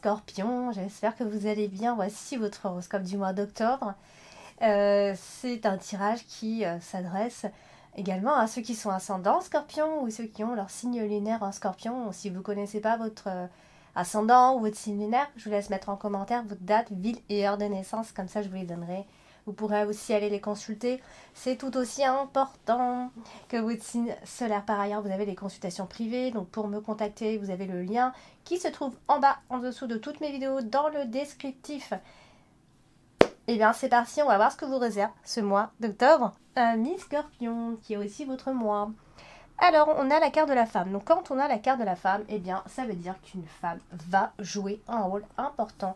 Scorpions, j'espère que vous allez bien. Voici votre horoscope du mois d'octobre. C'est un tirage qui s'adresse également à ceux qui sont ascendants Scorpion ou ceux qui ont leur signe lunaire en Scorpion. Si vous ne connaissez pas votre ascendant ou votre signe lunaire, je vous laisse mettre en commentaire votre date, ville et heure de naissance, comme ça je vous les donnerai. Vous pourrez aussi aller les consulter. C'est tout aussi important que votre signe solaire. Par ailleurs, vous avez des consultations privées. Donc pour me contacter, vous avez le lien qui se trouve en bas, en dessous de toutes mes vidéos, dans le descriptif. Et bien c'est parti, on va voir ce que vous réserve ce mois d'octobre. Mi-Scorpion, qui est aussi votre mois. Alors, on a la carte de la femme. Donc quand on a la carte de la femme, eh bien ça veut dire qu'une femme va jouer un rôle important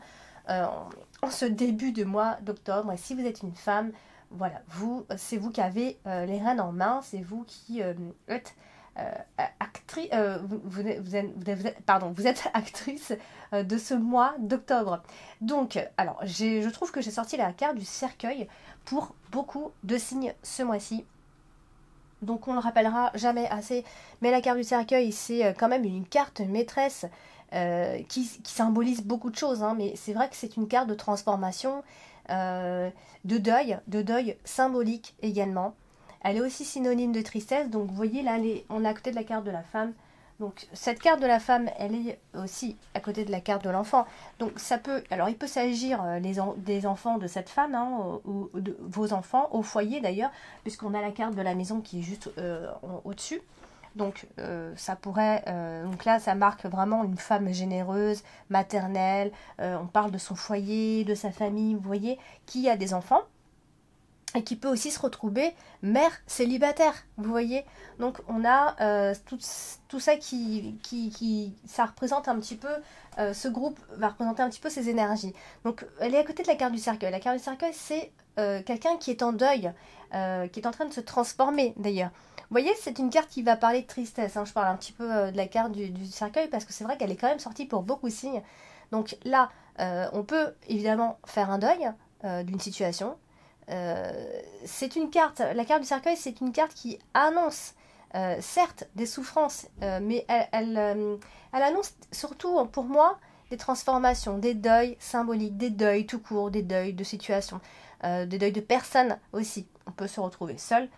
en ce début de mois d'octobre. Et si vous êtes une femme, voilà, c'est vous qui avez les rênes en main, c'est vous qui êtes actrice, vous êtes actrice de ce mois d'octobre. Donc, alors, je trouve que j'ai sorti la carte du cercueil pour beaucoup de signes ce mois-ci. Donc on ne le rappellera jamais assez, mais la carte du cercueil, c'est quand même une carte maîtresse qui symbolise beaucoup de choses, hein, mais c'est vrai que c'est une carte de transformation, de deuil symbolique également. Elle est aussi synonyme de tristesse, donc vous voyez là, on est à côté de la carte de la femme. Donc cette carte de la femme, elle est aussi à côté de la carte de l'enfant. Donc ça peut, alors il peut s'agir des enfants de cette femme, hein, ou de vos enfants, au foyer d'ailleurs, puisqu'on a la carte de la maison qui est juste au-dessus. Donc ça pourrait, donc là ça marque vraiment une femme généreuse, maternelle, on parle de son foyer, de sa famille, vous voyez, qui a des enfants. Et qui peut aussi se retrouver mère célibataire, vous voyez. Donc on a tout ça ça représente un petit peu, ce groupe va représenter un petit peu ces énergies. Donc elle est à côté de la carte du cercueil. La carte du cercueil, c'est quelqu'un qui est en deuil, qui est en train de se transformer d'ailleurs. Vous voyez, c'est une carte qui va parler de tristesse, hein. Je parle un petit peu de la carte du cercueil parce que c'est vrai qu'elle est quand même sortie pour beaucoup de signes. Donc là, on peut évidemment faire un deuil d'une situation. C'est une carte, la carte du cercueil, c'est une carte qui annonce certes des souffrances, mais elle annonce surtout pour moi des transformations, des deuils symboliques, des deuils tout court, des deuils de situations, des deuils de personnes aussi. On peut se retrouver seul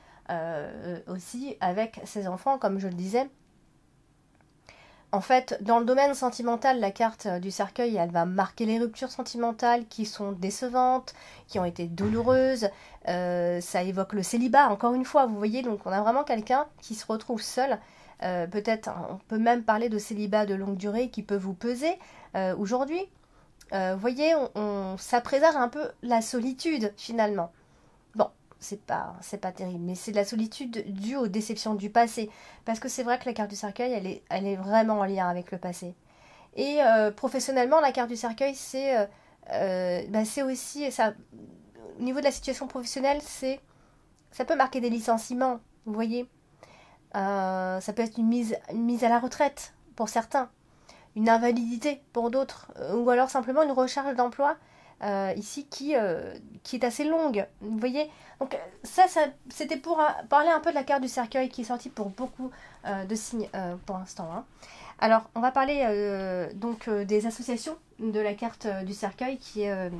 aussi avec ses enfants, comme je le disais. En fait, dans le domaine sentimental, la carte du cercueil, elle va marquer les ruptures sentimentales qui sont décevantes, qui ont été douloureuses. Ça évoque le célibat, encore une fois, vous voyez. Donc on a vraiment quelqu'un qui se retrouve seul. Peut-être, on peut même parler de célibat de longue durée qui peut vous peser aujourd'hui. Vous voyez, ça présage un peu la solitude, finalement. Bon, c'est pas terrible, mais c'est de la solitude due aux déceptions du passé. Parce que c'est vrai que la carte du cercueil, elle est vraiment en lien avec le passé. Et professionnellement, la carte du cercueil, c'est aussi, ça, au niveau de la situation professionnelle, ça peut marquer des licenciements, vous voyez. Ça peut être une mise à la retraite pour certains, une invalidité pour d'autres, ou alors simplement une recherche d'emploi. Ici qui est assez longue, vous voyez. Donc ça c'était pour parler un peu de la carte du cercueil qui est sortie pour beaucoup de signes pour l'instant, hein. Alors on va parler des associations de la carte du cercueil qui est,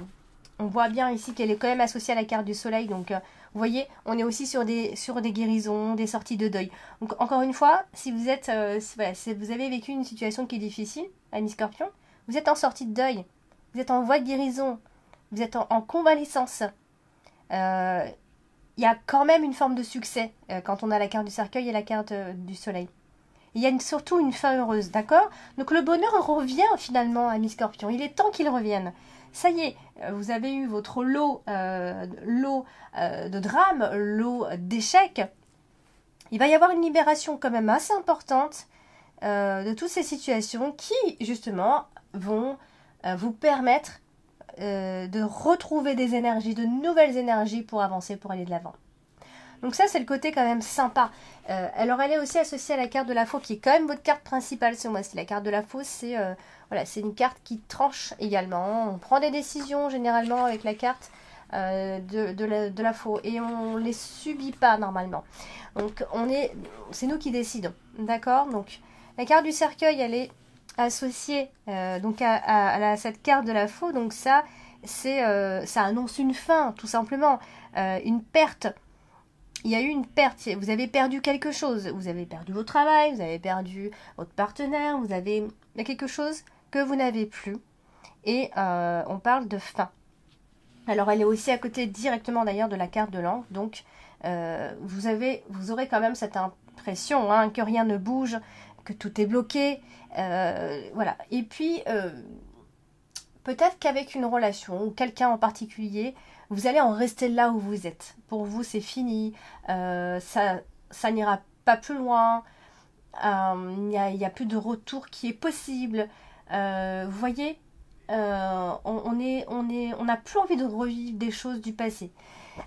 on voit bien ici qu'elle est quand même associée à la carte du soleil. Donc vous voyez, on est aussi sur des guérisons, des sorties de deuil. Donc encore une fois, si vous êtes si vous avez vécu une situation qui est difficile, ami Scorpion, vous êtes en sortie de deuil, vous êtes en voie de guérison, vous êtes en convalescence. Il y a quand même une forme de succès quand on a la carte du cercueil et la carte du soleil. Il y a surtout une fin heureuse, d'accord? Donc le bonheur revient finalement à mi-Scorpion. Il est temps qu'il revienne. Ça y est, vous avez eu votre lot de drames, lot d'échecs. Il va y avoir une libération quand même assez importante de toutes ces situations qui, justement, vont vous permettre de retrouver des énergies, de nouvelles énergies pour avancer, pour aller de l'avant. Donc ça, c'est le côté quand même sympa. Alors, elle est aussi associée à la carte de la faux, qui est quand même votre carte principale ce mois-ci. La carte de la faux, c'est une carte qui tranche également. On prend des décisions généralement avec la carte de la faux et on les subit pas normalement. Donc, c'est nous qui décidons. D'accord? Donc, la carte du cercueil, elle est associé donc cette carte de la faux, donc ça annonce une fin, tout simplement, une perte. Il y a eu une perte, vous avez perdu quelque chose, vous avez perdu votre travail, vous avez perdu votre partenaire, il y a quelque chose que vous n'avez plus, et on parle de fin. Alors elle est aussi à côté directement d'ailleurs de la carte de l'angle, donc vous aurez quand même cette impression hein, que rien ne bouge, que tout est bloqué, voilà. Et puis peut-être qu'avec une relation ou quelqu'un en particulier, vous allez en rester là où vous êtes. Pour vous, c'est fini, ça n'ira pas plus loin, il n'y a plus de retour qui est possible. Vous voyez, on n'a plus envie de revivre des choses du passé.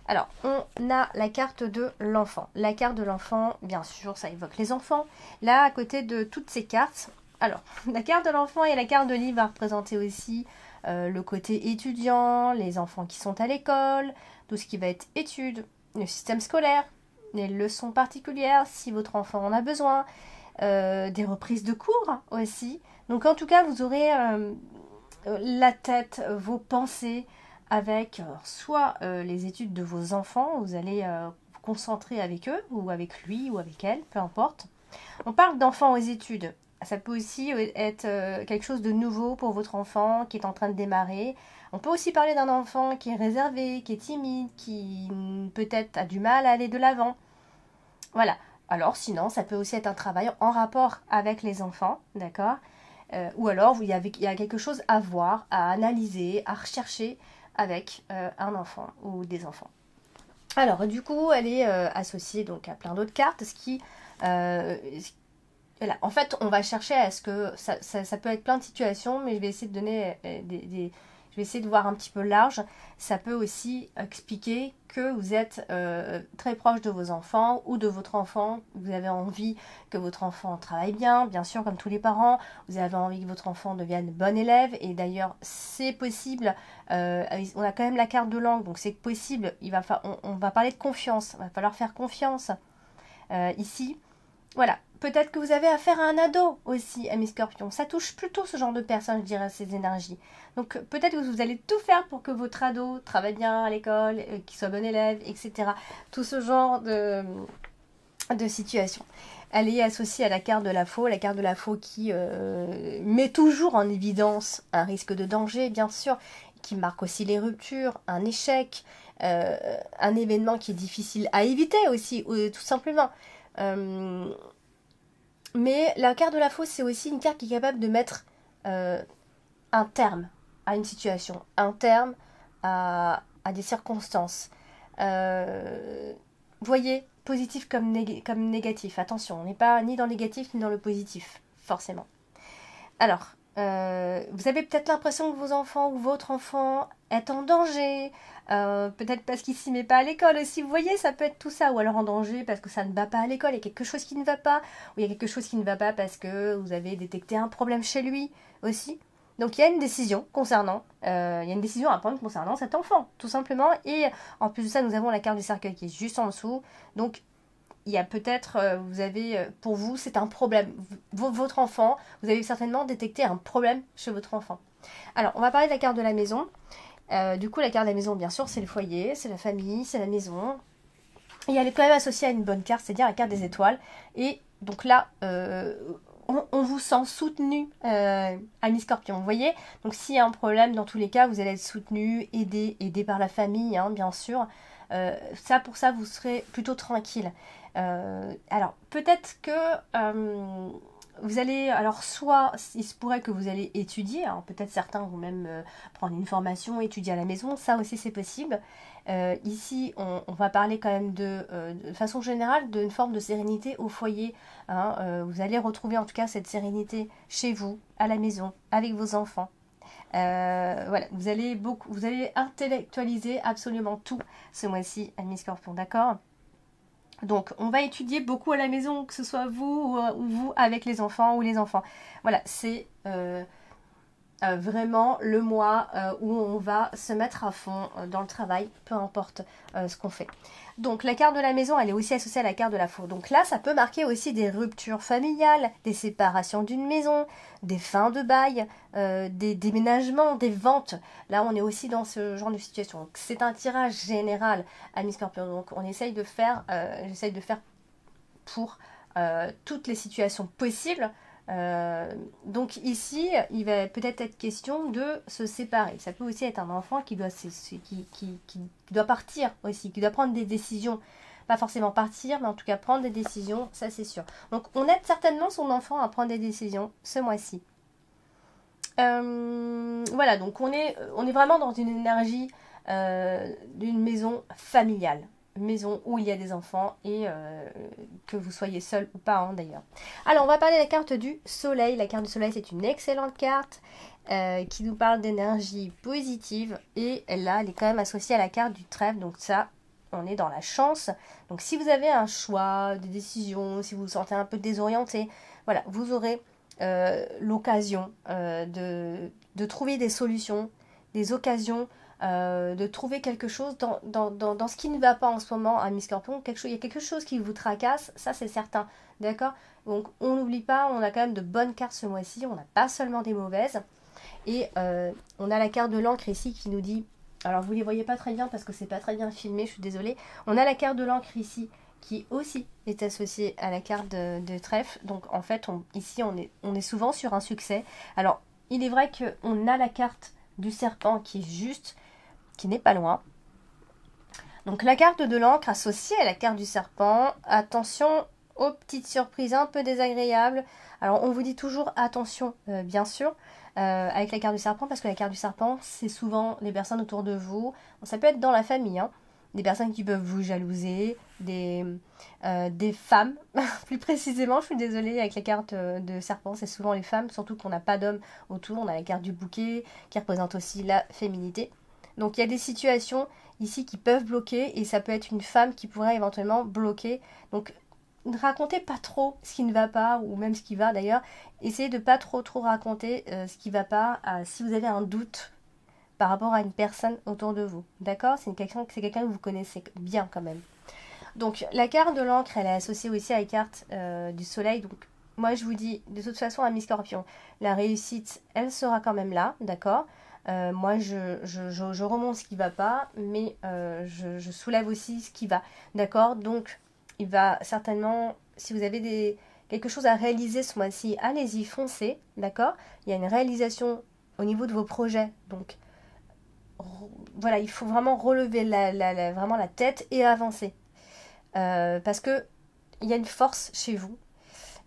Alors, on a la carte de l'enfant. La carte de l'enfant, bien sûr, ça évoque les enfants. Là, à côté de toutes ces cartes, alors, la carte de l'enfant et la carte de livre va représenter aussi le côté étudiant, les enfants qui sont à l'école, tout ce qui va être études, le système scolaire, les leçons particulières si votre enfant en a besoin, des reprises de cours aussi. Donc en tout cas, vous aurez la tête, vos pensées avec soit les études de vos enfants, vous allez vous concentrer avec eux ou avec lui ou avec elle, peu importe. On parle d'enfants aux études. Ça peut aussi être quelque chose de nouveau pour votre enfant qui est en train de démarrer. On peut aussi parler d'un enfant qui est réservé, qui est timide, qui peut-être a du mal à aller de l'avant. Voilà. Alors sinon, ça peut aussi être un travail en rapport avec les enfants, d'accord ou alors il y a quelque chose à voir, à analyser, à rechercher avec un enfant ou des enfants. Alors du coup, elle est associée donc à plein d'autres cartes, ce qui voilà. En fait, on va chercher à ce que ça peut être plein de situations, mais je vais essayer de donner je vais essayer de voir un petit peu large. Ça peut aussi expliquer que vous êtes très proche de vos enfants ou de votre enfant. Vous avez envie que votre enfant travaille bien, bien sûr, comme tous les parents. Vous avez envie que votre enfant devienne bon élève. Et d'ailleurs, c'est possible. On a quand même la carte de langue, donc c'est possible. On va parler de confiance. Il va falloir faire confiance ici. Voilà, peut-être que vous avez affaire à un ado aussi, amis scorpions. Ça touche plutôt ce genre de personnes, je dirais, ces énergies. Donc peut-être que vous allez tout faire pour que votre ado travaille bien à l'école, qu'il soit bon élève, etc. Tout ce genre de situation. Elle est associée à la carte de la faux qui met toujours en évidence un risque de danger, bien sûr, qui marque aussi les ruptures, un échec, un événement qui est difficile à éviter aussi, tout simplement. Mais la carte de la fausse, c'est aussi une carte qui est capable de mettre un terme à une situation, un terme à des circonstances. Voyez, positif comme négatif. Attention, on n'est pas ni dans le négatif ni dans le positif, forcément. Alors, vous avez peut-être l'impression que vos enfants ou votre enfant est en danger, peut-être parce qu'il s'y met pas à l'école aussi, vous voyez, ça peut être tout ça, ou alors en danger parce que ça ne va pas à l'école, il y a quelque chose qui ne va pas, ou il y a quelque chose qui ne va pas parce que vous avez détecté un problème chez lui aussi. Donc il y a une décision il y a une décision à prendre concernant cet enfant, tout simplement, et en plus de ça, nous avons la carte du cercueil qui est juste en dessous, donc il y a peut-être, pour vous, c'est un problème. Votre enfant, vous avez certainement détecté un problème chez votre enfant. Alors, on va parler de la carte de la maison. Du coup, la carte de la maison, bien sûr, c'est le foyer, c'est la famille, c'est la maison. Et elle est quand même associée à une bonne carte, c'est-à-dire la carte des étoiles. Et donc là, on vous sent soutenu, amis scorpions, vous voyez. Donc s'il y a un problème, dans tous les cas, vous allez être soutenu, aidé par la famille, hein, bien sûr. Pour ça, vous serez plutôt tranquille. Alors, peut-être que vous allez, alors soit il se pourrait que vous allez étudier, alors peut-être certains vont même prendre une formation, étudier à la maison, ça aussi c'est possible. Ici, on va parler quand même de façon générale d'une forme de sérénité au foyer. Hein. Vous allez retrouver en tout cas cette sérénité chez vous, à la maison, avec vos enfants. Voilà, vous allez intellectualiser absolument tout ce mois-ci, amis scorpions, d'accord? Donc, on va étudier beaucoup à la maison, que ce soit vous ou vous avec les enfants ou les enfants. Voilà, c'est vraiment le mois où on va se mettre à fond dans le travail, peu importe ce qu'on fait. Donc la carte de la maison, elle est aussi associée à la carte de la four. Donc là, ça peut marquer aussi des ruptures familiales, des séparations d'une maison, des fins de bail, des déménagements, des ventes. Là, on est aussi dans ce genre de situation. Donc, c'est un tirage général à mi-scorpion. Donc on essaye de faire, j'essaye de faire pour toutes les situations possibles. Donc ici, il va peut-être être question de se séparer. Ça peut aussi être un enfant qui doit partir aussi, qui doit prendre des décisions. Pas forcément partir, mais en tout cas prendre des décisions, ça c'est sûr. Donc on aide certainement son enfant à prendre des décisions ce mois-ci. Voilà, donc on est vraiment dans une énergie d'une maison familiale. Maison où il y a des enfants et que vous soyez seul ou pas d'ailleurs. Alors on va parler de la carte du soleil. La carte du soleil c'est une excellente carte qui nous parle d'énergie positive et là elle est quand même associée à la carte du trèfle, donc ça on est dans la chance. Donc si vous avez un choix, des décisions, si vous vous sentez un peu désorienté, voilà, vous aurez l'occasion de trouver des solutions, des occasions de trouver quelque chose dans ce qui ne va pas en ce moment à Mi-Scorpion. Il y a quelque chose qui vous tracasse, ça c'est certain. D'accord? Donc on n'oublie pas, on a quand même de bonnes cartes ce mois-ci, on n'a pas seulement des mauvaises. Et on a la carte de l'encre ici qui nous dit, alors vous ne les voyez pas très bien parce que c'est pas très bien filmé, je suis désolée. On a la carte de l'encre ici qui aussi est associée à la carte de trèfle. Donc en fait, ici on est souvent sur un succès. Alors il est vrai qu'on a la carte du serpent qui est juste, qui n'est pas loin. Donc la carte de l'encre associée à la carte du serpent. Attention aux petites surprises un peu désagréables. Alors on vous dit toujours attention bien sûr avec la carte du serpent parce que la carte du serpent c'est souvent les personnes autour de vous. Ça peut être dans la famille, des personnes qui peuvent vous jalouser, des femmes, plus précisément, je suis désolée, avec la carte de serpent, c'est souvent les femmes, surtout qu'on n'a pas d'hommes autour, on a la carte du bouquet qui représente aussi la féminité. Donc il y a des situations ici qui peuvent bloquer et ça peut être une femme qui pourrait éventuellement bloquer. Donc ne racontez pas trop ce qui ne va pas ou même ce qui va d'ailleurs. Essayez de pas trop raconter ce qui ne va pas si vous avez un doute par rapport à une personne autour de vous. D'accord? C'est quelqu'un que vous connaissez bien quand même. Donc la carte de l'encre, elle est associée aussi à la carte du soleil. Donc moi je vous dis, de toute façon à mi-scorpion, la réussite, elle sera quand même là, d'accord? Moi je remonte ce qui ne va pas, mais je soulève aussi ce qui va, d'accord? Donc il va certainement, si vous avez quelque chose à réaliser ce mois-ci, allez-y, foncez, d'accord? Il y a une réalisation au niveau de vos projets, donc voilà, il faut vraiment relever vraiment la tête et avancer. Parce que il y a une force chez vous,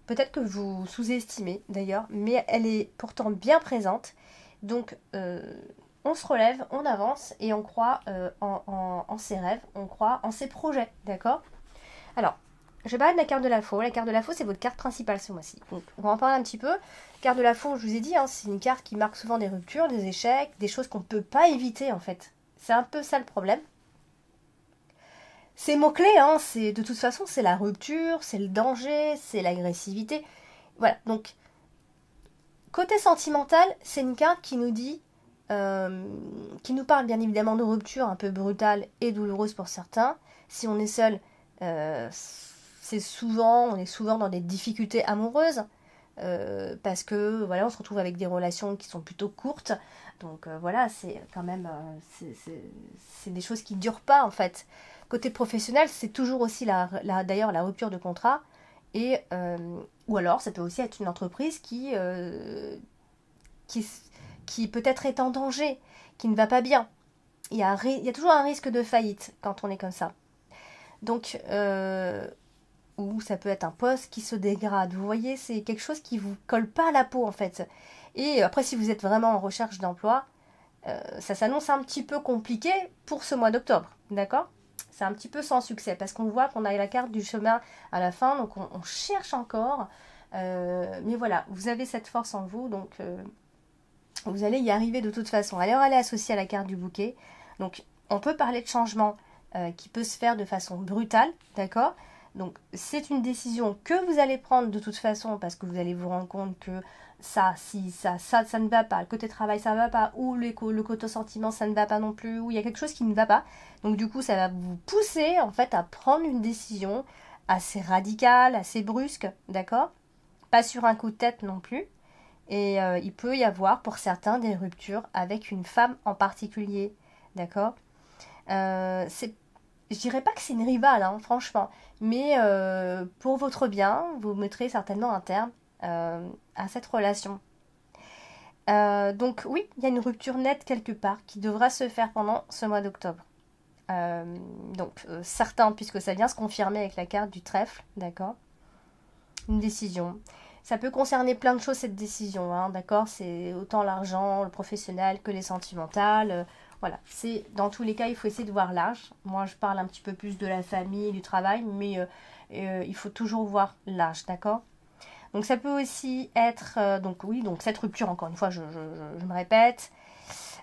peut-être que vous sous-estimez d'ailleurs, mais elle est pourtant bien présente. Donc on se relève, on avance et on croit en ses rêves, on croit en ses projets, d'accord? Alors, je vais parler de la carte de la faux. La carte de la faux, c'est votre carte principale ce mois-ci. Donc, on va en parler un petit peu. Carte de la faux, je vous ai dit, c'est une carte qui marque souvent des ruptures, des échecs, des choses qu'on ne peut pas éviter en fait. C'est un peu ça le problème. Ces mots-clés, de toute façon, c'est la rupture, c'est le danger, c'est l'agressivité. Voilà, donc, côté sentimental, c'est une carte qui nous dit, qui nous parle bien évidemment de rupture un peu brutale et douloureuse pour certains. Si on est seul, on est souvent dans des difficultés amoureuses. Parce que voilà, on se retrouve avec des relations qui sont plutôt courtes. Donc voilà, c'est quand même c'est des choses qui ne durent pas en fait. Côté professionnel, c'est toujours aussi d'ailleurs la rupture de contrat. Et, ou alors, ça peut aussi être une entreprise qui peut-être est en danger, qui ne va pas bien. Il y a toujours un risque de faillite quand on est comme ça. Donc, ou ça peut être un poste qui se dégrade. Vous voyez, c'est quelque chose qui vous colle pas à la peau en fait. Et après, si vous êtes vraiment en recherche d'emploi, ça s'annonce un petit peu compliqué pour ce mois d'octobre, d'accord? C'est un petit peu sans succès parce qu'on voit qu'on a la carte du chemin à la fin, donc on cherche encore. Mais voilà, vous avez cette force en vous, donc vous allez y arriver de toute façon. Alors, elle est associée à la carte du bouquet. Donc, on peut parler de changement qui peut se faire de façon brutale, d'accord? Donc c'est une décision que vous allez prendre de toute façon parce que vous allez vous rendre compte que ça ne va pas, le côté travail ça ne va pas, ou le côté sentiment ça ne va pas non plus, ou il y a quelque chose qui ne va pas. Donc du coup ça va vous pousser en fait à prendre une décision assez radicale, assez brusque, d'accord? Pas sur un coup de tête non plus. Et il peut y avoir pour certains des ruptures avec une femme en particulier, d'accord? Je dirais pas que c'est une rivale, hein, franchement, mais pour votre bien, vous mettrez certainement un terme à cette relation. Donc oui, il y a une rupture nette quelque part qui devra se faire pendant ce mois d'octobre. Donc certains, puisque ça vient se confirmer avec la carte du trèfle, d'accord? Une décision. Ça peut concerner plein de choses cette décision, hein, d'accord? C'est autant l'argent, le professionnel que les sentimentales. Voilà, c'est dans tous les cas, il faut essayer de voir large. Moi, je parle un petit peu plus de la famille et du travail, mais il faut toujours voir large, d'accord? Donc ça peut aussi être, donc oui, donc cette rupture, encore une fois, je me répète.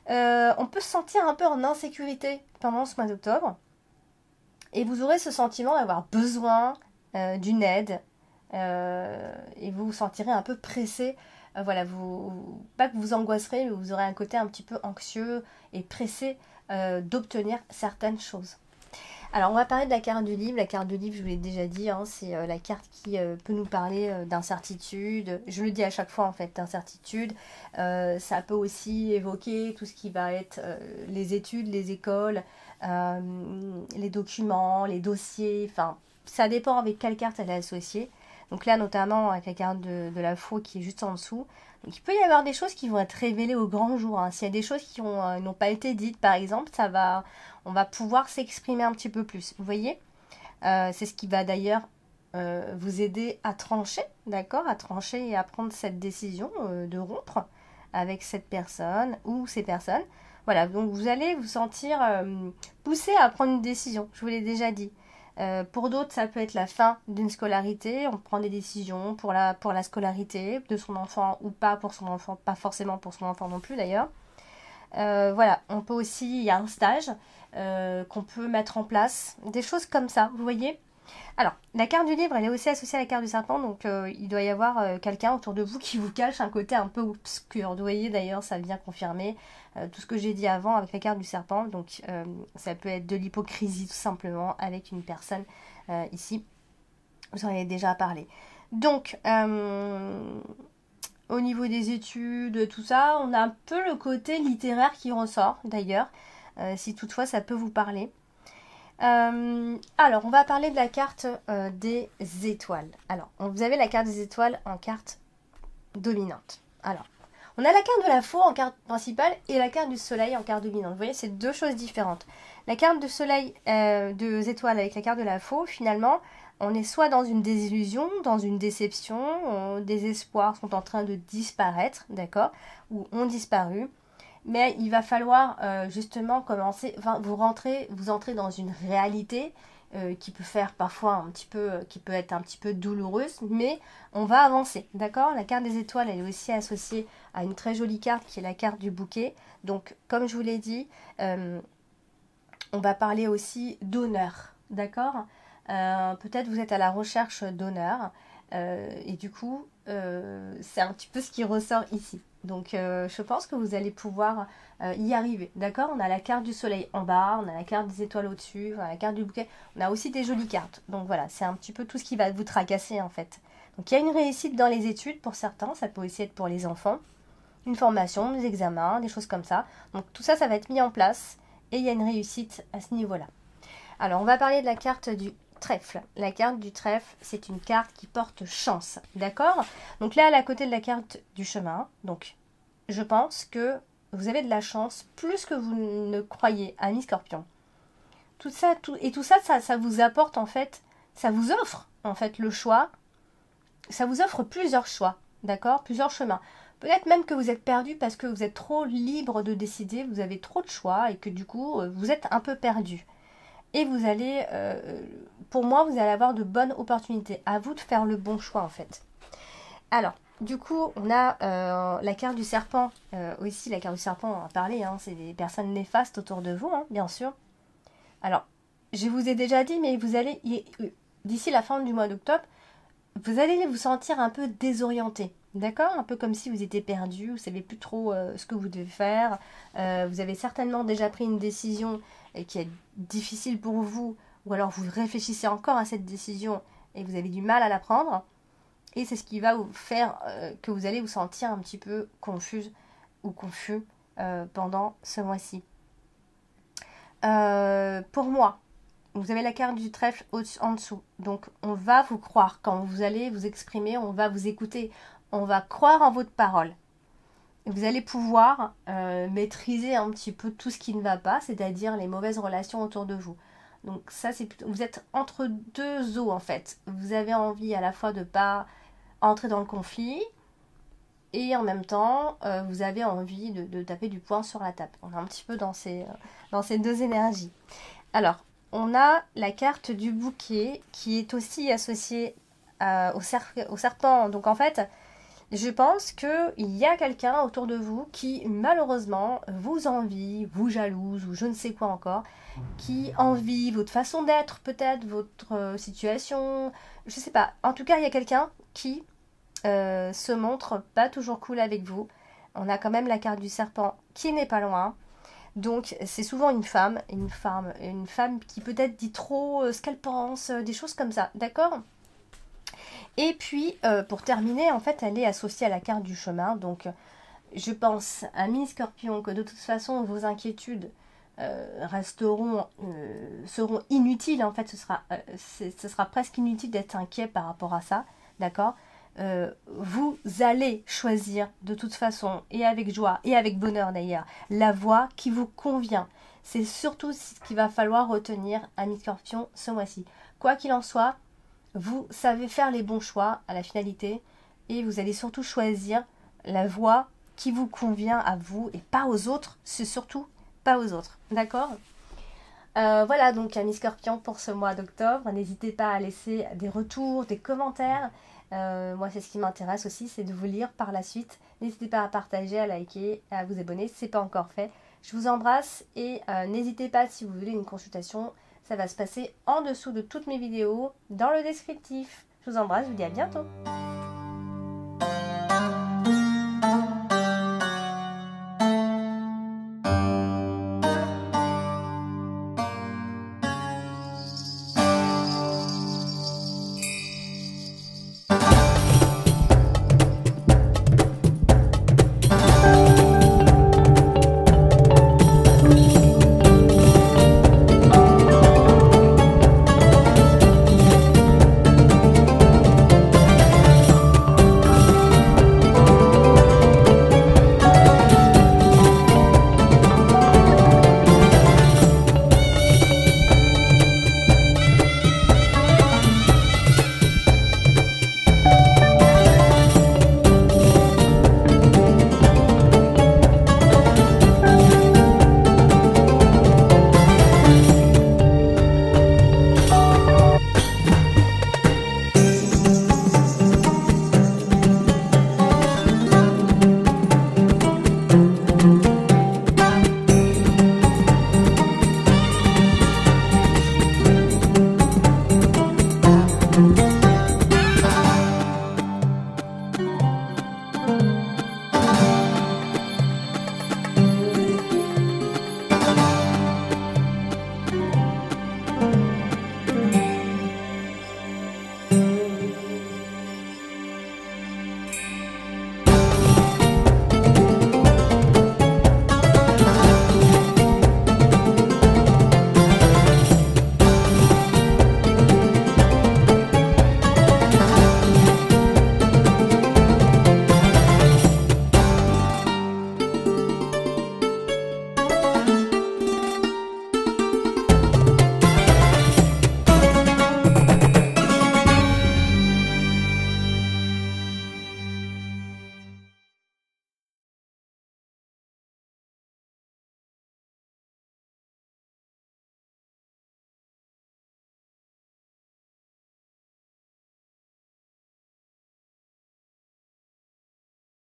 On peut se sentir un peu en insécurité pendant ce mois d'octobre. Et vous aurez ce sentiment d'avoir besoin d'une aide. Et vous vous sentirez un peu pressé. Voilà, pas que vous angoisserez, mais vous aurez un côté un petit peu anxieux et pressé d'obtenir certaines choses. Alors, on va parler de la carte du livre. La carte du livre, je vous l'ai déjà dit, hein, c'est la carte qui peut nous parler d'incertitude. Je le dis à chaque fois, en fait, d'incertitude. Ça peut aussi évoquer tout ce qui va être les études, les écoles, les documents, les dossiers. Enfin, ça dépend avec quelle carte elle est associée. Donc là, notamment, avec la carte de la faux qui est juste en dessous. Donc, il peut y avoir des choses qui vont être révélées au grand jour, hein. S'il y a des choses qui n'ont pas été dites, par exemple, on va pouvoir s'exprimer un petit peu plus. Vous voyez, c'est ce qui va d'ailleurs vous aider à trancher, d'accord? À trancher et à prendre cette décision de rompre avec cette personne ou ces personnes. Voilà, donc vous allez vous sentir poussé à prendre une décision, je vous l'ai déjà dit. Pour d'autres, ça peut être la fin d'une scolarité. On prend des décisions pour la scolarité de son enfant ou pas pour son enfant, pas forcément pour son enfant non plus d'ailleurs. Voilà, on peut aussi, il y a un stage qu'on peut mettre en place, des choses comme ça, vous voyez. Alors, la carte du livre, elle est aussi associée à la carte du serpent, donc il doit y avoir quelqu'un autour de vous qui vous cache un côté un peu obscur. Vous voyez, d'ailleurs, ça vient confirmer tout ce que j'ai dit avant avec la carte du serpent. Donc, ça peut être de l'hypocrisie, tout simplement, avec une personne ici. Vous en avez déjà parlé. Donc, au niveau des études, tout ça, on a un peu le côté littéraire qui ressort, d'ailleurs, si toutefois ça peut vous parler. Alors, on va parler de la carte des étoiles. Alors, vous avez la carte des étoiles en carte dominante. Alors, on a la carte de la faux en carte principale et la carte du soleil en carte dominante. Vous voyez, c'est deux choses différentes. La carte du soleil des étoiles avec la carte de la faux, finalement, on est soit dans une désillusion, dans une déception, des espoirs sont en train de disparaître, d'accord, ou ont disparu. Mais il va falloir justement commencer, enfin, vous entrez dans une réalité qui peut faire parfois qui peut être un petit peu douloureuse, mais on va avancer, d'accord? La carte des étoiles, elle est aussi associée à une très jolie carte qui est la carte du bouquet. Donc, comme je vous l'ai dit, on va parler aussi d'honneur, d'accord? Peut-être vous êtes à la recherche d'honneur et du coup, c'est un petit peu ce qui ressort ici. Donc je pense que vous allez pouvoir y arriver, d'accord? On a la carte du soleil en bas, on a la carte des étoiles au-dessus, on a la carte du bouquet, on a aussi des jolies cartes. Donc voilà, c'est un petit peu tout ce qui va vous tracasser en fait. Donc il y a une réussite dans les études pour certains, ça peut aussi être pour les enfants, une formation, des examens, des choses comme ça. Donc tout ça, ça va être mis en place et il y a une réussite à ce niveau-là. Alors on va parler de la carte du trèfle. La carte du trèfle, c'est une carte qui porte chance, d'accord? Donc là, elle est à côté de la carte du chemin. Donc, je pense que vous avez de la chance plus que vous ne croyez, ami Scorpion. Tout ça, ça vous apporte en fait, ça vous offre en fait le choix. Ça vous offre plusieurs choix, d'accord? Plusieurs chemins. Peut-être même que vous êtes perdu parce que vous êtes trop libre de décider, vous avez trop de choix et que du coup, vous êtes un peu perdu. Et vous allez, pour moi, vous allez avoir de bonnes opportunités. À vous de faire le bon choix, en fait. Alors, du coup, on a la carte du serpent. Aussi, la carte du serpent, on en a parlé, hein, c'est des personnes néfastes autour de vous, hein, bien sûr. Alors, je vous ai déjà dit, mais d'ici la fin du mois d'octobre, vous allez vous sentir un peu désorienté. D'accord? Un peu comme si vous étiez perdu, vous ne savez plus trop ce que vous devez faire. Vous avez certainement déjà pris une décision qui est difficile pour vous, ou alors vous réfléchissez encore à cette décision et vous avez du mal à la prendre. Et c'est ce qui va vous faire que vous allez vous sentir un petit peu confuse ou confus pendant ce mois-ci. Pour moi, vous avez la carte du trèfle en dessous. Donc, on va vous croire quand vous allez vous exprimer, on va vous écouter, on va croire en votre parole. Vous allez pouvoir maîtriser un petit peu tout ce qui ne va pas, c'est-à-dire les mauvaises relations autour de vous. Donc ça, vous êtes entre deux eaux en fait. Vous avez envie à la fois de ne pas entrer dans le conflit et en même temps, vous avez envie de taper du poing sur la table. On est un petit peu dans ces deux énergies. Alors, on a la carte du bouquet qui est aussi associée au serpent. Donc en fait, je pense qu'il y a quelqu'un autour de vous qui malheureusement vous envie, vous jalouse ou je ne sais quoi encore, qui envie votre façon d'être peut-être, votre situation, je sais pas. En tout cas, il y a quelqu'un qui se montre pas toujours cool avec vous. On a quand même la carte du serpent qui n'est pas loin. Donc c'est souvent une femme qui peut-être dit trop ce qu'elle pense, des choses comme ça, d'accord? Et puis pour terminer, en fait, elle est associée à la carte du chemin. Donc je pense à Mini-Scorpion que de toute façon vos inquiétudes seront inutiles. En fait, ce sera presque inutile d'être inquiet par rapport à ça, d'accord? Vous allez choisir de toute façon, et avec joie, et avec bonheur d'ailleurs, la voie qui vous convient. C'est surtout ce qu'il va falloir retenir à Mi-Scorpion ce mois-ci. Quoi qu'il en soit, vous savez faire les bons choix à la finalité, et vous allez surtout choisir la voie qui vous convient à vous, et pas aux autres, c'est surtout pas aux autres, d'accord? Voilà donc à Mi-Scorpion pour ce mois d'octobre. N'hésitez pas à laisser des retours, des commentaires. Moi, c'est ce qui m'intéresse aussi, c'est de vous lire par la suite. N'hésitez pas à partager, à liker, à vous abonner si ce n'est pas encore fait. Je vous embrasse et n'hésitez pas si vous voulez une consultation. Ça va se passer en dessous de toutes mes vidéos, dans le descriptif. Je vous embrasse, je vous dis à bientôt.